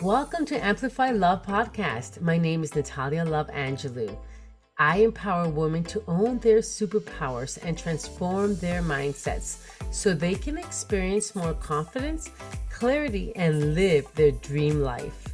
Welcome to Amplify Love Podcast. My name is Natalia Love Angelou. I empower women to own their superpowers and transform their mindsets so they can experience more confidence, clarity, and live their dream life.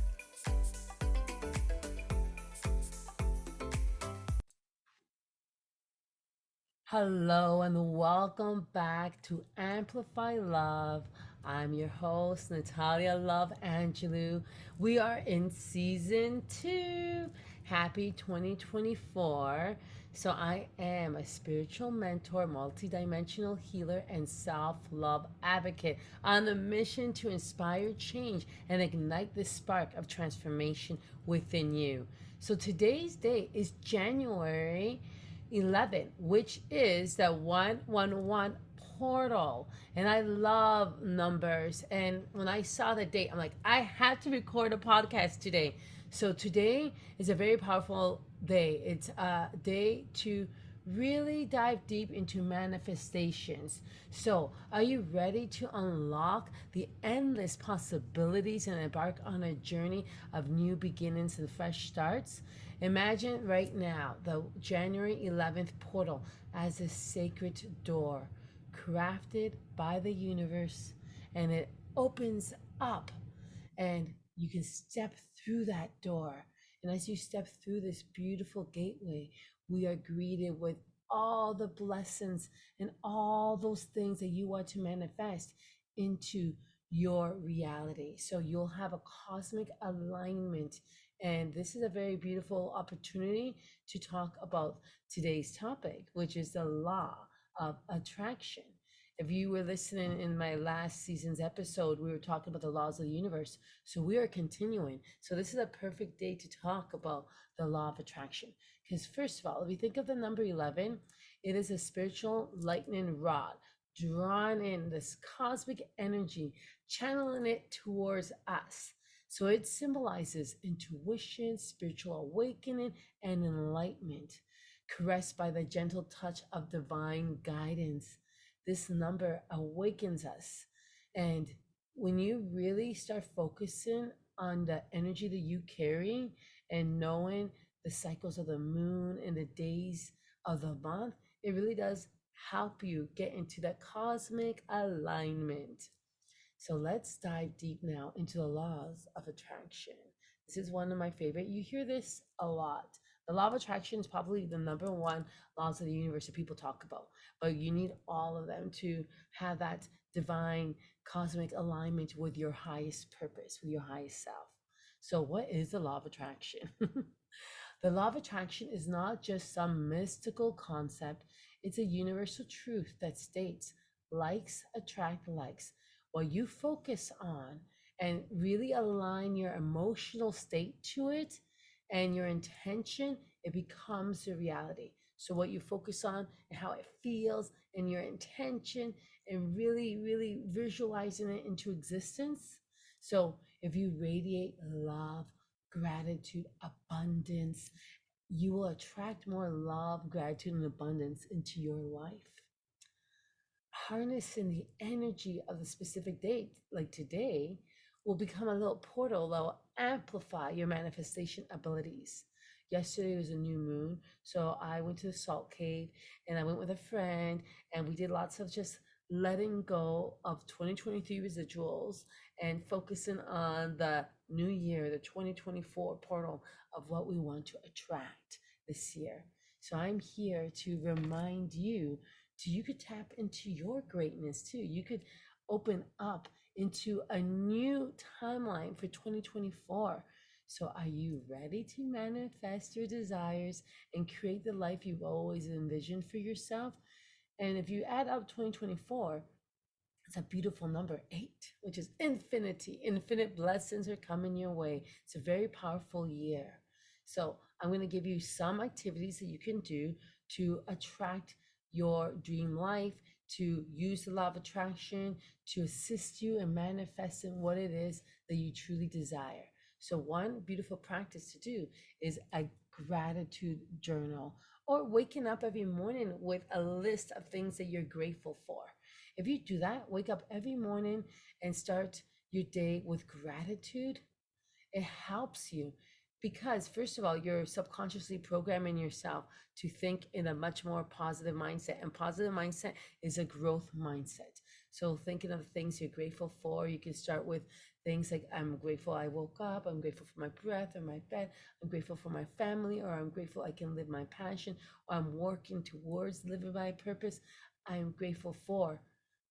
Hello and welcome back to Amplify Love. I'm your host, Natalia Love Angelou. We are in season 2. Happy 2024. So, I am a spiritual mentor, multidimensional healer, and self love advocate on a mission to inspire change and ignite the spark of transformation within you. So, today's date is January 11, which is the 111 portal. And I love numbers. And when I saw the date, I'm like, I have to record a podcast today. So today is a very powerful day. It's a day to really dive deep into manifestations. So, are you ready to unlock the endless possibilities and embark on a journey of new beginnings and fresh starts? Imagine right now the January 11th portal as a sacred door crafted by the universe, and it opens up and you can step through that door. And as you step through this beautiful gateway, we are greeted with all the blessings and all those things that you want to manifest into your reality. So you'll have a cosmic alignment. And this is a very beautiful opportunity to talk about today's topic, which is the law of attraction. If you were listening in my last season's episode, we were talking about the laws of the universe. So we are continuing. So this is a perfect day to talk about the law of attraction. Because first of all, if you think of the number 11, it is a spiritual lightning rod drawn in this cosmic energy, channeling it towards us. So it symbolizes intuition, spiritual awakening, and enlightenment, caressed by the gentle touch of divine guidance. This number awakens us. And when you really start focusing on the energy that you carry and knowing the cycles of the moon and the days of the month, it really does help you get into that cosmic alignment. So let's dive deep now into the laws of attraction. This is one of my favorite. You hear this a lot. The law of attraction is probably the number one laws of the universe that people talk about, but you need all of them to have that divine cosmic alignment with your highest purpose, with your highest self. So, what is the law of attraction? The law of attraction is not just some mystical concept, it's a universal truth that states likes attract likes. What you focus on and really align your emotional state to it and your intention, it becomes a reality. So, what you focus on and how it feels and your intention and really, really visualizing it into existence. So, if you radiate love, gratitude, abundance, you will attract more love, gratitude, and abundance into your life. Harnessing the energy of the specific date, like today, will become a little portal that will amplify your manifestation abilities. Yesterday was a new moon, so I went to the salt cave and I went with a friend, and we did lots of just letting go of 2023 residuals and focusing on the new year, the 2024 portal of what we want to attract this year. So I'm here to remind you to you could tap into your greatness too. You could open up into a new timeline for 2024. So, are you ready to manifest your desires and create the life you've always envisioned for yourself? And if you add up 2024, it's a beautiful number 8, which is infinity. Infinite blessings are coming your way. It's a very powerful year. So, I'm going to give you some activities that you can do to attract your dream life, to use the law of attraction to assist you in manifesting what it is that you truly desire. So, one beautiful practice to do is a gratitude journal, or waking up every morning with a list of things that you're grateful for. If you do that, wake up every morning and start your day with gratitude, It helps you because, first of all, you're subconsciously programming yourself to think in a much more positive mindset. And positive mindset is a growth mindset. So, thinking of things you're grateful for, you can start with things like, I'm grateful I woke up, I'm grateful for my breath or my bed, I'm grateful for my family, or I'm grateful I can live my passion, or I'm working towards living my purpose. I'm grateful for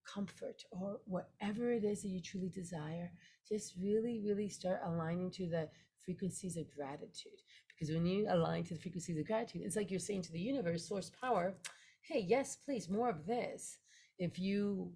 comfort or whatever it is that you truly desire. Just really, really start aligning to the frequencies of gratitude. Because when you align to the frequencies of gratitude, it's like you're saying to the universe, source power, hey, yes, please, more of this. If you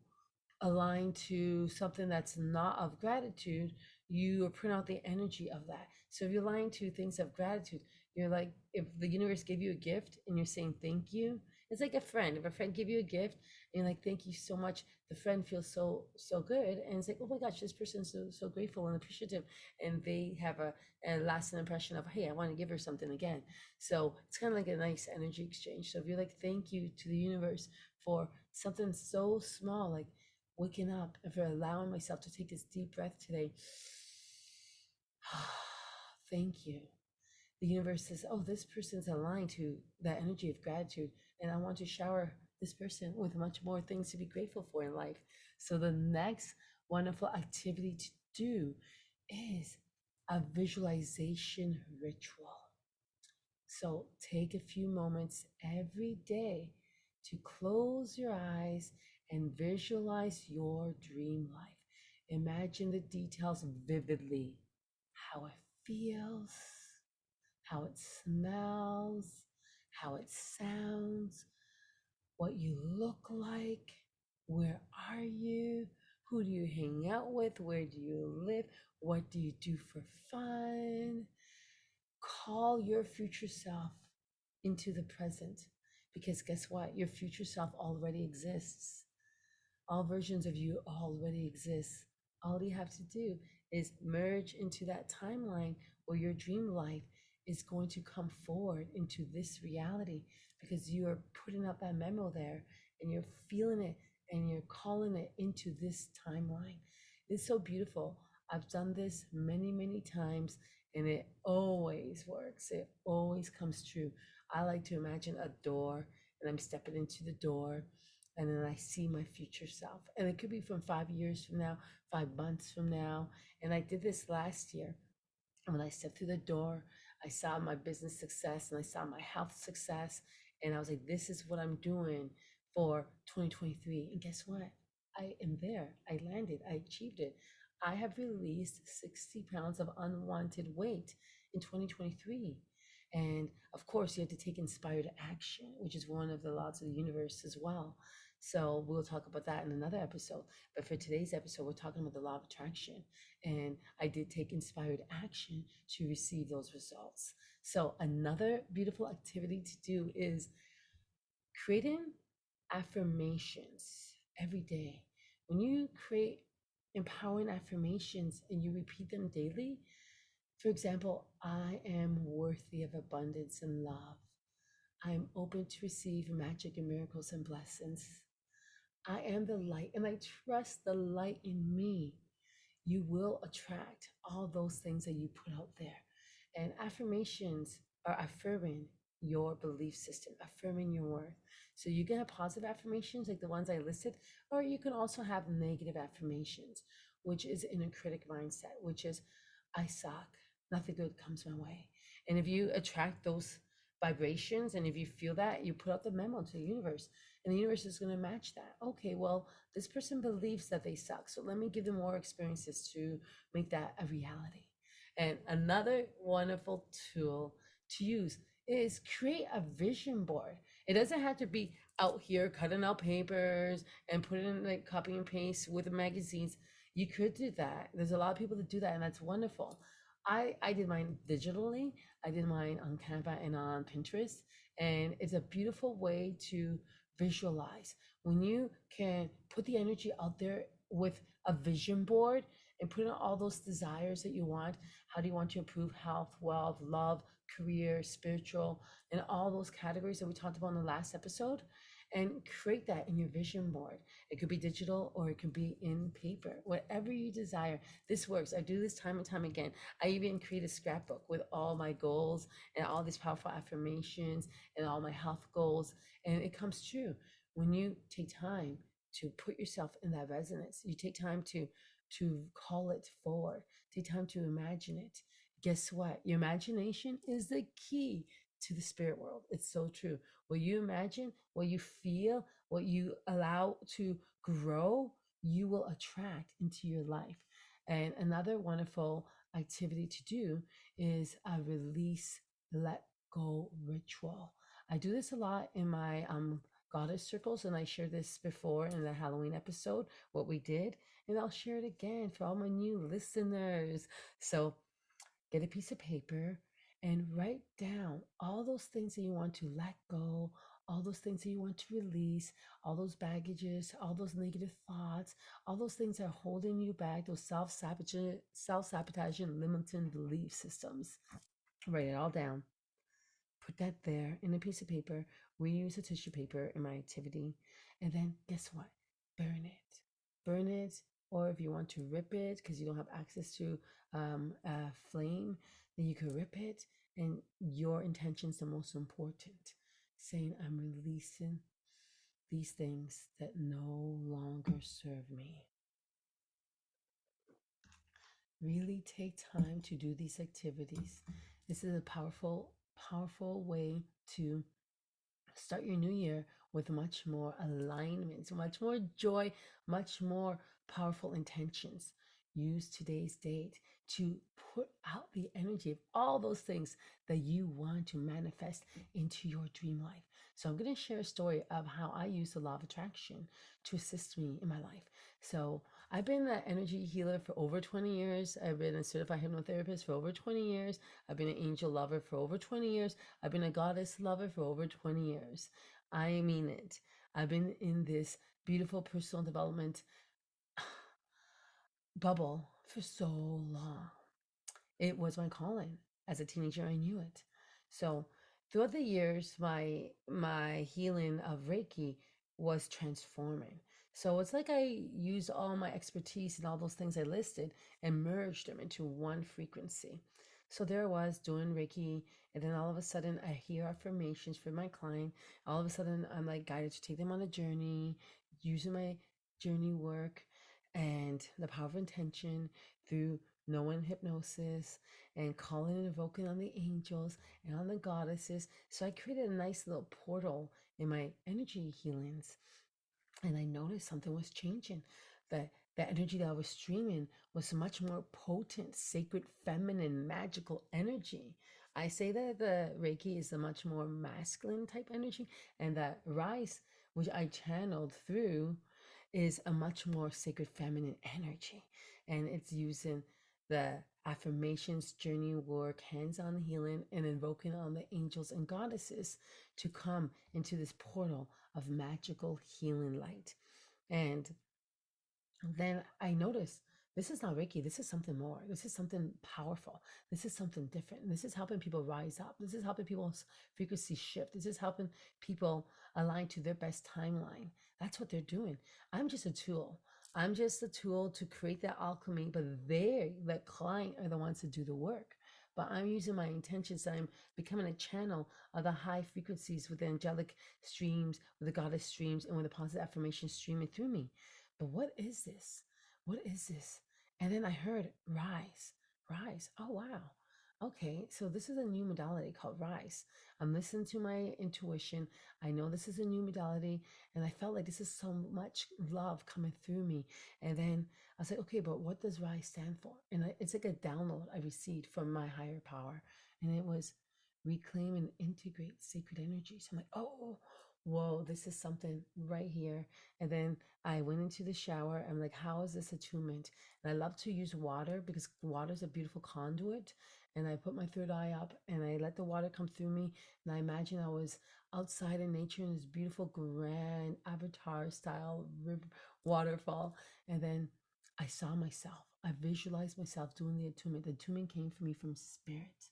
align to something that's not of gratitude, you are putting out the energy of that. So if you're aligning to things of gratitude, you're like, if the universe gave you a gift and you're saying thank you, it's like a friend. If a friend give you a gift and you're like, thank you so much, the friend feels so good. And it's like, oh my gosh, this person's so grateful and appreciative. And they have a lasting impression of, hey, I want to give her something again. So it's kind of like a nice energy exchange. So if you're like, thank you to the universe for something so small, like waking up and for allowing myself to take this deep breath today. Thank you. The universe says, oh, this person's aligned to that energy of gratitude. And I want to shower this person with much more things to be grateful for in life. So the next wonderful activity to do is a visualization ritual. So take a few moments every day to close your eyes and visualize your dream life. Imagine the details vividly, how it feels, how it smells, how it sounds, what you look like, where are you, who do you hang out with, where do you live, what do you do for fun. Call your future self into the present, because guess what? Your future self already exists. All versions of you already exist. All you have to do is merge into that timeline where your dream life is going to come forward into this reality, because you are putting up that memo there and you're feeling it and you're calling it into this timeline. It's so beautiful. I've done this many, many times and it always works. It always comes true. I like to imagine a door and I'm stepping into the door and then I see my future self. And it could be from 5 years from now, 5 months from now. And I did this last year. And when I stepped through the door, I saw my business success and I saw my health success. And I was like, this is what I'm doing for 2023. And guess what? I am there. I landed. I achieved it. I have released 60 pounds of unwanted weight in 2023. And of course, you have to take inspired action, which is one of the laws of the universe as well. So we'll talk about that in another episode. But for today's episode, we're talking about the law of attraction. And I did take inspired action to receive those results. So another beautiful activity to do is creating affirmations every day. When you create empowering affirmations and you repeat them daily, for example, I am worthy of abundance and love. I am open to receive magic and miracles and blessings. I am the light and I trust the light in me. You will attract all those things that you put out there. And affirmations are affirming your belief system, affirming your worth. So you can have positive affirmations like the ones I listed, or you can also have negative affirmations, which is in a critic mindset, which is I suck, nothing good comes my way. And if you attract those vibrations and if you feel that, you put out the memo to the universe and the universe is going to match that. Okay, well, this person believes that they suck, so let me give them more experiences to make that a reality. And another wonderful tool to use is create a vision board. It doesn't have to be out here cutting out papers and putting in like copy and paste with the magazines. You could do that. There's a lot of people that do that, and that's wonderful. I did mine digitally. I did mine on Canva and on Pinterest, and it's a beautiful way to visualize. When you can put the energy out there with a vision board and put in all those desires that you want. How do you want to improve health, wealth, love, career, spiritual, and all those categories that we talked about in the last episode? and create that in your vision board. It could be digital or it could be in paper, whatever you desire. This works. I do this time and time again. I even create a scrapbook with all my goals and all these powerful affirmations and all my health goals. And it comes true when you take time to put yourself in that resonance. You take time to call it forward. Take time to imagine it. Guess what? Your imagination is the key to the spirit world. It's so true. What you imagine, what you feel, what you allow to grow, you will attract into your life. And another wonderful activity to do is a release, let go ritual. I do this a lot in my goddess circles, and I shared this before in the Halloween episode, what we did, and I'll share it again for all my new listeners. So get a piece of paper and write down all those things that you want to let go, all those things that you want to release, all those baggages, all those negative thoughts, all those things that are holding you back, those self-sabotaging limiting belief systems. Write it all down. Put that there in a piece of paper. We use a tissue paper in my activity. And then guess what? Burn it. Burn it. Or if you want to rip it because you don't have access to a flame, then you can rip it. And your intention is the most important. Saying, I'm releasing these things that no longer serve me. Really take time to do these activities. This is a powerful, powerful way to start your new year with much more alignment, much more joy, much more powerful intentions. Use today's date to put out the energy of all those things that you want to manifest into your dream life. So, I'm going to share a story of how I use the law of attraction to assist me in my life. So, I've been an energy healer for over 20 years. I've been a certified hypnotherapist for over 20 years. I've been an angel lover for over 20 years. I've been a goddess lover for over 20 years. I mean it. I've been in this beautiful personal development bubble for so long. It was my calling. As a teenager, I knew it. So throughout the years, my healing of Reiki was transforming. So it's like I used all my expertise and all those things I listed and merged them into one frequency. So there I was doing Reiki, and then all of a sudden I hear affirmations for my client. All of a sudden I'm like guided to take them on a journey, using my journey work and the power of intention through knowing hypnosis and calling and invoking on the angels and on the goddesses. So I created a nice little portal in my energy healings. And I noticed something was changing. That the energy that I was streaming was much more potent, sacred, feminine, magical energy. I say that the Reiki is a much more masculine type energy, and that Rice, which I channeled through, is a much more sacred feminine energy. And it's using the affirmations, journey work, hands-on healing, and invoking on the angels and goddesses to come into this portal of magical healing light. And then I noticed this is not Reiki. This is something more. This is something powerful. This is something different. This is helping people rise up. This is helping people's frequency shift. This is helping people align to their best timeline. That's what they're doing. I'm just a tool. I'm just a tool to create that alchemy, but they, the client, are the ones to do the work. But I'm using my intentions. I'm becoming a channel of the high frequencies with the angelic streams, with the goddess streams, and with the positive affirmations streaming through me. But what is this? What is this? And then I heard rise, rise. Oh, wow. Okay, so this is a new modality called rise. I'm listening to my intuition. I know this is a new modality, and I felt like this is so much love coming through me. And then I was like, okay, but what does rise stand for? And it's like a download I received from my higher power, and it was reclaim and integrate sacred energies. I'm like, oh, whoa, this is something right here. And then I went into the shower. I'm like, how is this attunement? And I love to use water because water is a beautiful conduit. And I put my third eye up and I let the water come through me. And I imagine I was outside in nature in this beautiful, grand avatar style river waterfall. And then I saw myself. I visualized myself doing the attunement. The attunement came for me from spirit.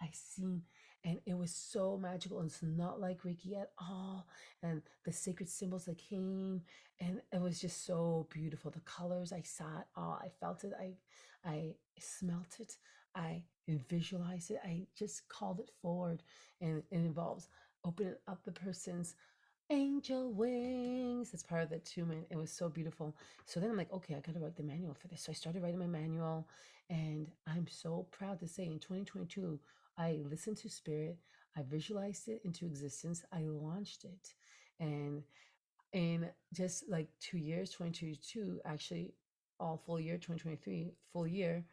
I seen, and it was so magical. And it's not like Reiki at all. And the sacred symbols that came, and it was just so beautiful. The colors, I saw it all. I felt it. I smelt it. I visualized it. I just called it forward, and it involves opening up the person's angel wings. That's part of the attunement. It was so beautiful. So then I'm like, okay, I got to write the manual for this. So I started writing my manual, and I'm so proud to say in 2022, I listened to spirit. I visualized it into existence. I launched it. And in just like 2 years, 2022, actually, all full year, 2023, full year,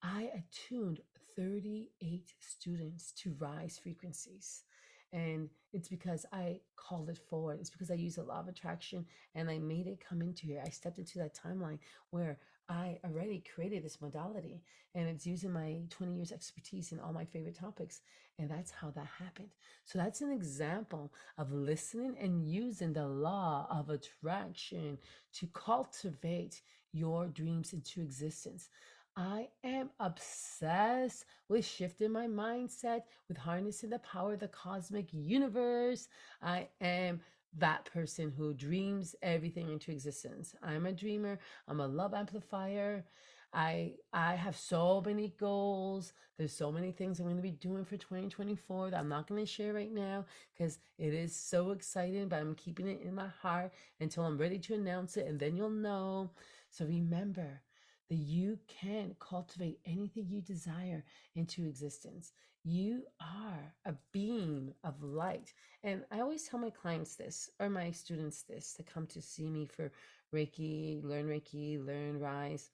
I attuned 38 students to rise frequencies. And it's because I called it forward. It's because I used the law of attraction and I made it come into here. I stepped into that timeline where I already created this modality, and it's using my 20 years expertise in all my favorite topics. And that's how that happened. So that's an example of listening and using the law of attraction to cultivate your dreams into existence. I am obsessed with shifting my mindset, with harnessing the power of the cosmic universe. I am that person who dreams everything into existence. I'm a dreamer. I'm a love amplifier. I have so many goals. There's so many things I'm going to be doing for 2024 that I'm not going to share right now because it is so exciting, but I'm keeping it in my heart until I'm ready to announce it, and then you'll know. So remember, that you can cultivate anything you desire into existence. You are a beam of light. And I always tell my clients this, or my students this, that come to see me for Reiki, learn Rise.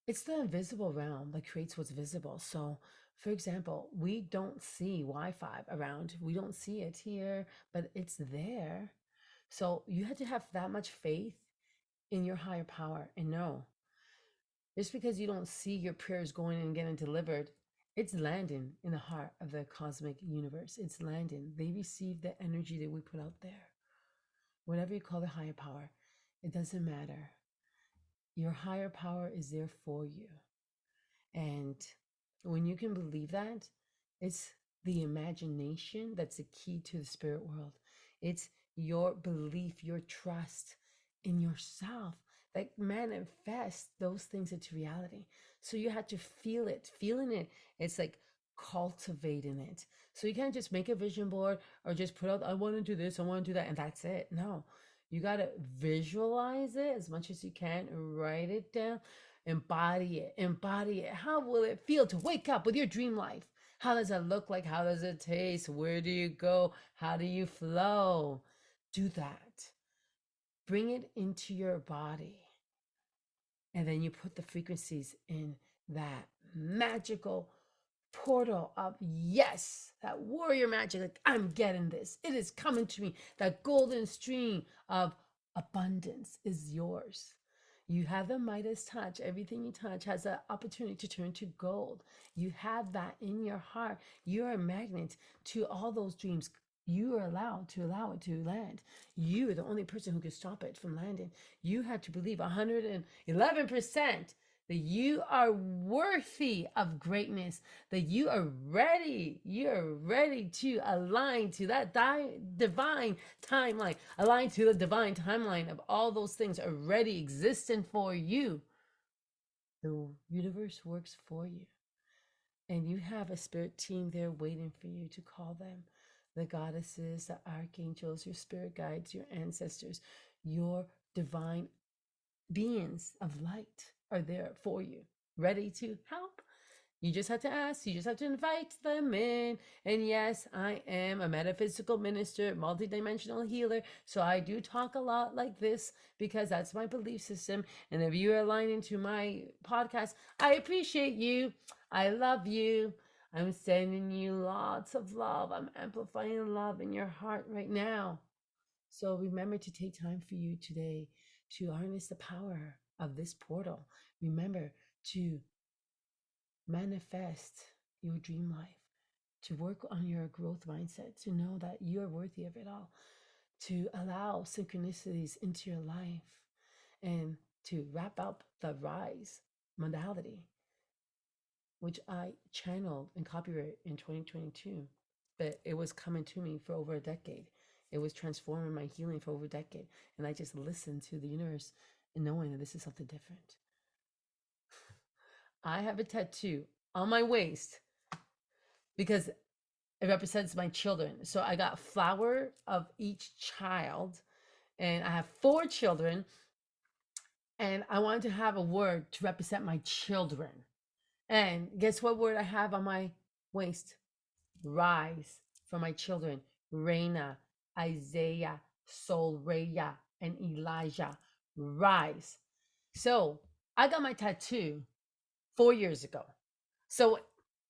It's the invisible realm that creates what's visible. So, for example, we don't see Wi Fi around, we don't see it here, but it's there. So, you have to have that much faith in your higher power and know, just because you don't see your prayers going and getting delivered, it's landing in the heart of the cosmic universe. It's landing. They receive the energy that we put out there. Whatever you call the higher power, it doesn't matter. Your higher power is there for you. And when you can believe that, it's the imagination that's the key to the spirit world. It's your belief, your trust in yourself that manifests those things into reality. So you have to feel it. Feeling it, it's like cultivating it. So you can't just make a vision board or just put out, I want to do this, I want to do that, and that's it. No, you got to visualize it as much as you can, write it down. Embody it. Embody it. How will it feel to wake up with your dream life? How does it look like? How does it taste? Where do you go? How do you flow? Do that. Bring it into your body. And then you put the frequencies in that magical portal of yes, that warrior magic. Like, I'm getting this. It is coming to me. That golden stream of abundance is yours. You have the Midas touch. Everything you touch has the opportunity to turn to gold. You have that in your heart. You're a magnet to all those dreams. You are allowed to allow it to land. You are the only person who can stop it from landing. You have to believe 111% that you are worthy of greatness, that you're ready to align to that divine timeline, align to the divine timeline of all those things already existing for you. The universe works for you, and you have a spirit team there waiting for you to call them. The goddesses, the archangels, your spirit guides, your ancestors, your divine beings of light are there for you, ready to help. You just have to ask, you just have to invite them in. And yes, I am a metaphysical minister, multidimensional healer. So I do talk a lot like this because that's my belief system. And if you are aligning to my podcast, I appreciate you. I love you. I'm sending you lots of love. I'm amplifying love in your heart right now. So remember to take time for you today to harness the power of this portal. Remember to manifest your dream life, to work on your growth mindset, to know that you're worthy of it all, to allow synchronicities into your life, and to wrap up the rise modality. which I channeled and copyrighted in 2022. But it was coming to me for over a decade. It was transforming my healing for over a decade. And I just listened to the universe and knowing that this is something different. I have a tattoo on my waist because it represents my children. So I got flower of each child, and I have 4 children, and I wanted to have a word to represent my children. And guess what word I have on my waist? Rise for my children. Reina, Isaiah, Solreya, and Elijah. Rise. So I got my tattoo 4 years ago. So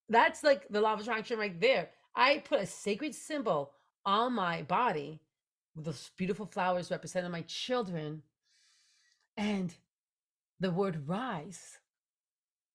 that's like the law of attraction right there. I put a sacred symbol on my body with those beautiful flowers representing my children and the word rise.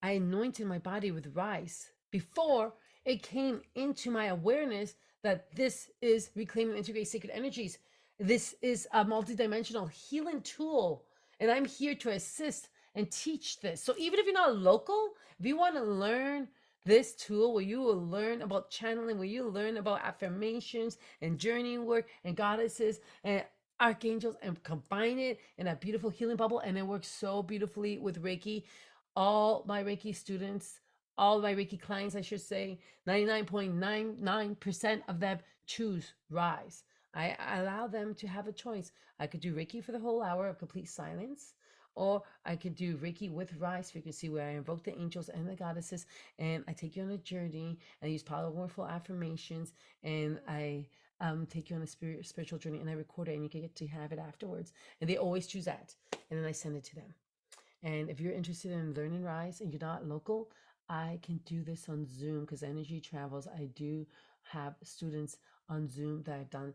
I anointed my body with rice before it came into my awareness that this is reclaiming integrate sacred energies. This is a multidimensional healing tool, and I'm here to assist and teach this. So even if you're not local, if you want to learn this tool where you will learn about channeling, where you learn about affirmations and journeying work and goddesses and archangels and combine it in a beautiful healing bubble, and it works so beautifully with Reiki. All my Reiki students, all my Reiki clients, I should say, 99.99% of them choose Rise. I allow them to have a choice. I could do Reiki for the whole hour of complete silence, or I could do Reiki with Rise frequency, where I invoke the angels and the goddesses, and I take you on a journey, and I use powerful affirmations, and I take you on a spiritual journey, and I record it, and you can get to have it afterwards. And they always choose that, and then I send it to them. And if you're interested in learning Rise and you're not local, I can do this on Zoom because energy travels. I do have students on Zoom that I've done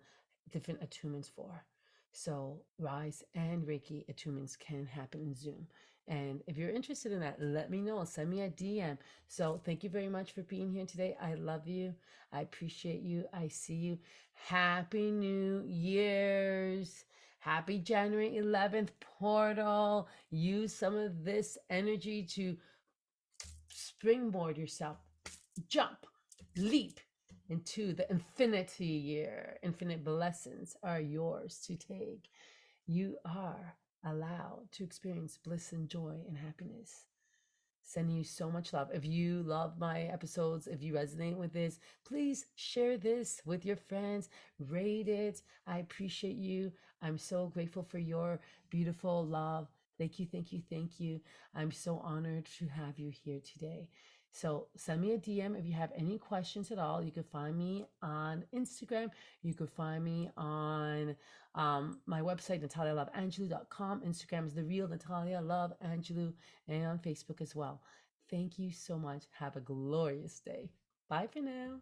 different attunements for. So Rise and Reiki attunements can happen in Zoom. And if you're interested in that, let me know. Send me a DM. So thank you very much for being here today. I love you. I appreciate you. I see you. Happy New Year's. Happy January 11th portal. Use some of this energy to springboard yourself, jump, leap into the infinity year. Infinite blessings are yours to take. You are allowed to experience bliss and joy and happiness. Sending you so much love. If you love my episodes, if you resonate with this, please share this with your friends, rate it. I appreciate you. I'm so grateful for your beautiful love. Thank you, thank you, thank you. I'm so honored to have you here today. So send me a DM if you have any questions at all. You can find me on Instagram. You can find me on my website, natalialoveangelou.com. Instagram is the real Natalia Love Angelou, and on Facebook as well. Thank you so much. Have a glorious day. Bye for now.